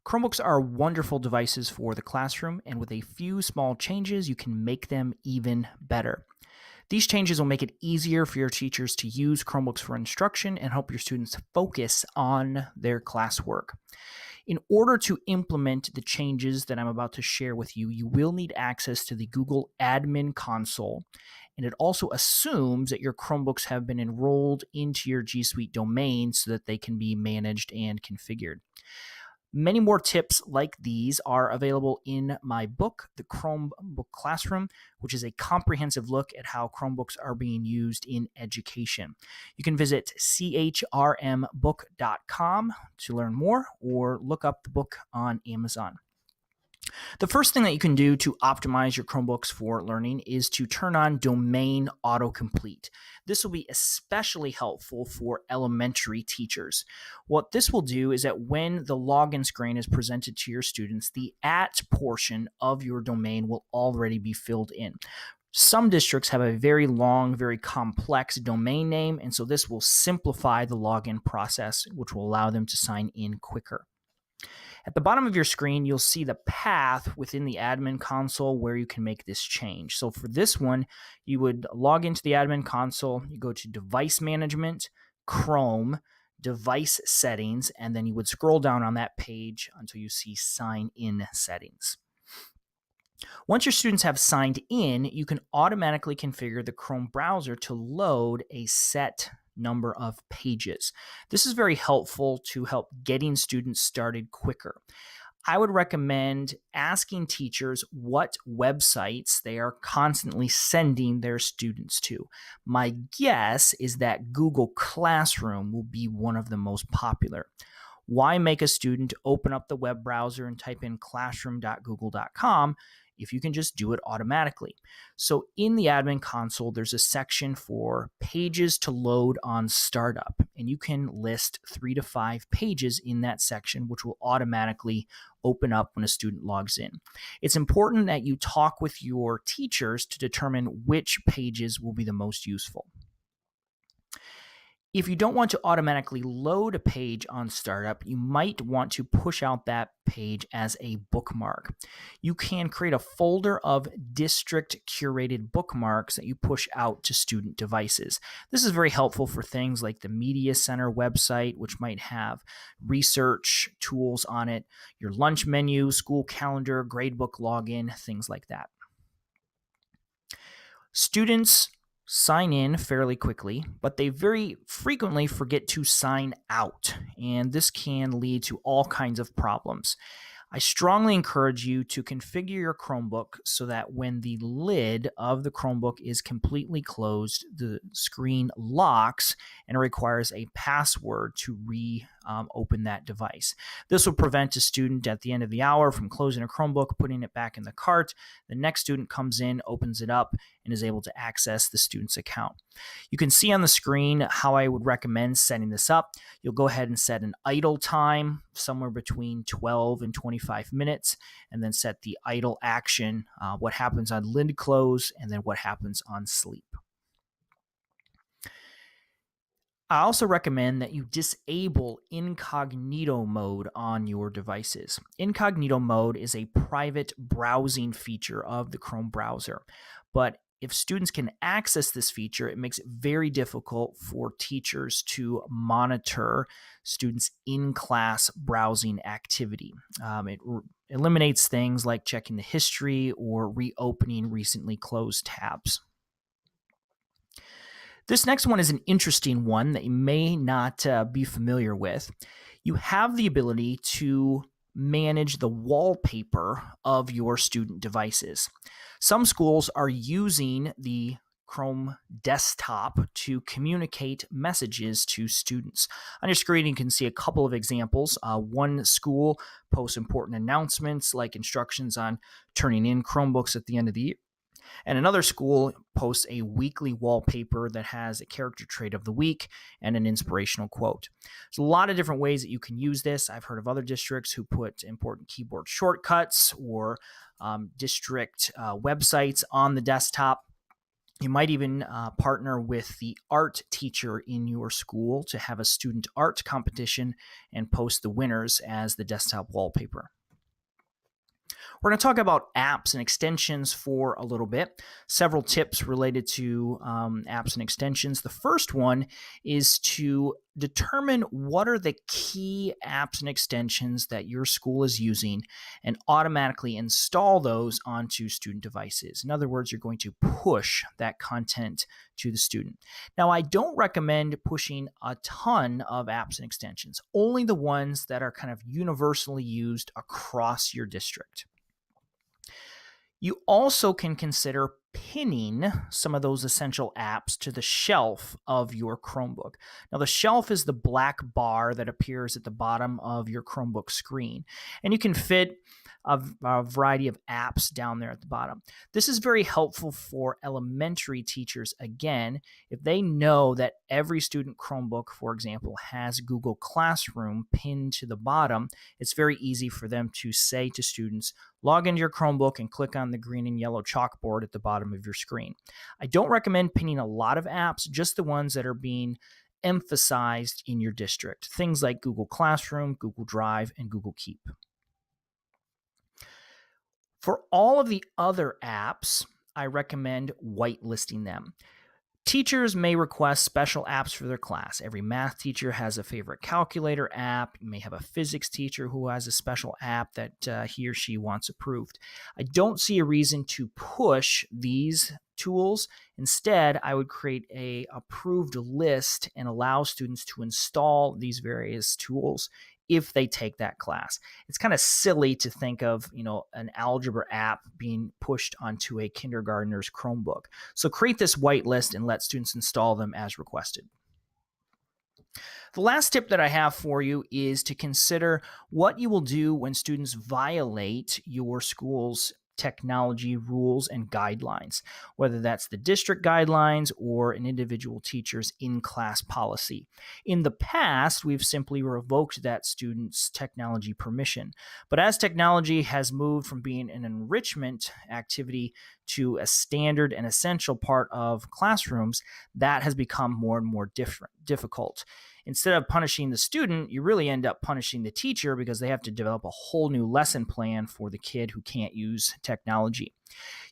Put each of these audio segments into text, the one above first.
Chromebooks are wonderful devices for the classroom, and with a few small changes, you can make them even better. These changes will make it easier for your teachers to use Chromebooks for instruction and help your students focus on their classwork. In order to implement the changes that I'm about to share with you, you will need access to the Google Admin Console, and it also assumes that your Chromebooks have been enrolled into your G Suite domain so that they can be managed and configured. Many more tips like these are available in my book, The Chromebook Classroom, which is a comprehensive look at how Chromebooks are being used in education. You can visit chrm.tech to learn more or look up the book on Amazon. The first thing that you can do to optimize your Chromebooks for learning is to turn on domain autocomplete. This will be especially helpful for elementary teachers. What this will do is that when the login screen is presented to your students, the at portion of your domain will already be filled in. Some districts have a very long, very complex domain name, and so this will simplify the login process, which will allow them to sign in quicker. At the bottom of your screen, you'll see the path within the admin console where you can make this change. So for this one, you would log into the admin console, you go to Device Management, Chrome, Device Settings, and then you would scroll down on that page until you see Sign In Settings. Once your students have signed in, you can automatically configure the Chrome browser to load a set number of pages. This is very helpful to help getting students started quicker. I would recommend asking teachers what websites they are constantly sending their students to. My guess is that Google Classroom will be one of the most popular. Why make a student open up the web browser and type in classroom.google.com if you can just do it automatically? So in the admin console, there's a section for pages to load on startup, and you can list 3 to 5 pages in that section, which will automatically open up when a student logs in. It's important that you talk with your teachers to determine which pages will be the most useful. If you don't want to automatically load a page on startup, you might want to push out that page as a bookmark. You can create a folder of district curated bookmarks that you push out to student devices. This is very helpful for things like the Media Center website, which might have research tools on it, your lunch menu, school calendar, gradebook login, things like that. Students sign in fairly quickly, but they very frequently forget to sign out, and this can lead to all kinds of problems. I strongly encourage you to configure your Chromebook so that when the lid of the Chromebook is completely closed, the screen locks and it requires a password to open that device. This will prevent a student at the end of the hour from closing a Chromebook, putting it back in the cart. The next student comes in, opens it up, and is able to access the student's account. You can see on the screen how I would recommend setting this up. You'll go ahead and set an idle time somewhere between 12 and 25 minutes, and then set the idle action, what happens on lid close, and then what happens on sleep. I also recommend that you disable incognito mode on your devices. Incognito mode is a private browsing feature of the Chrome browser, but if students can access this feature, it makes it very difficult for teachers to monitor students' in-class browsing activity. It eliminates things like checking the history or reopening recently closed tabs. This next one is an interesting one that you may not be familiar with. You have the ability to manage the wallpaper of your student devices. Some schools are using the Chrome desktop to communicate messages to students. On your screen, you can see a couple of examples. One school posts important announcements like instructions on turning in Chromebooks at the end of the year. And another school posts a weekly wallpaper that has a character trait of the week and an inspirational quote. There's a lot of different ways that you can use this. I've heard of other districts who put important keyboard shortcuts or district websites on the desktop. You might even partner with the art teacher in your school to have a student art competition and post the winners as the desktop wallpaper. We're going to talk about apps and extensions for a little bit. Several tips related to apps and extensions. The first one is to determine what are the key apps and extensions that your school is using and automatically install those onto student devices. In other words, you're going to push that content to the student. Now, I don't recommend pushing a ton of apps and extensions, only the ones that are kind of universally used across your district. You also can consider pinning some of those essential apps to the shelf of your Chromebook. Now, the shelf is the black bar that appears at the bottom of your Chromebook screen, and you can fit a variety of apps down there at the bottom. This is very helpful for elementary teachers, again, if they know that every student Chromebook, for example, has Google Classroom pinned to the bottom. It's very easy for them to say to students, log into your Chromebook and click on the green and yellow chalkboard at the bottom of your screen. I don't recommend pinning a lot of apps, just the ones that are being emphasized in your district. Things like Google Classroom, Google Drive, and Google Keep. For all of the other apps, I recommend whitelisting them. Teachers may request special apps for their class. Every math teacher has a favorite calculator app. You may have a physics teacher who has a special app that he or she wants approved. I don't see a reason to push these tools. Instead, I would create an approved list and allow students to install these various tools if they take that class. It's kind of silly to think of, an algebra app being pushed onto a kindergartner's Chromebook. So create this whitelist and let students install them as requested. The last tip that I have for you is to consider what you will do when students violate your school's technology rules and guidelines, whether that's the district guidelines or an individual teacher's in-class policy. In the past, we've simply revoked that student's technology permission. But as technology has moved from being an enrichment activity to a standard and essential part of classrooms, that has become more and more difficult. Instead of punishing the student, you really end up punishing the teacher because they have to develop a whole new lesson plan for the kid who can't use technology.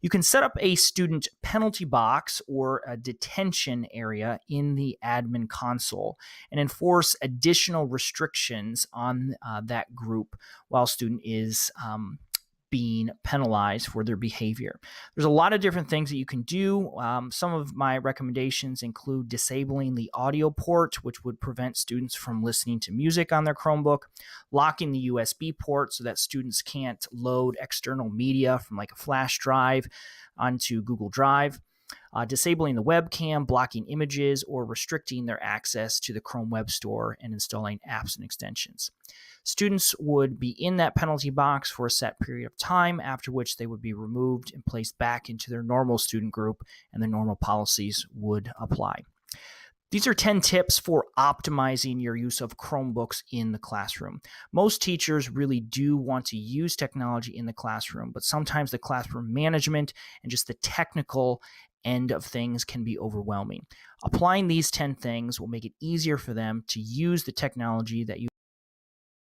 You can set up a student penalty box or a detention area in the admin console and enforce additional restrictions on that group while student is being penalized for their behavior. There's a lot of different things that you can do. Some of my recommendations include disabling the audio port, which would prevent students from listening to music on their Chromebook, locking the USB port so that students can't load external media from like a flash drive onto Google Drive, disabling the webcam, blocking images, or restricting their access to the Chrome Web Store and installing apps and extensions. Students would be in that penalty box for a set period of time, after which they would be removed and placed back into their normal student group, and the normal policies would apply. These are 10 tips for optimizing your use of Chromebooks in the classroom. Most teachers really do want to use technology in the classroom, but sometimes the classroom management and just the technical end of things can be overwhelming. Applying these 10 things will make it easier for them to use the technology that you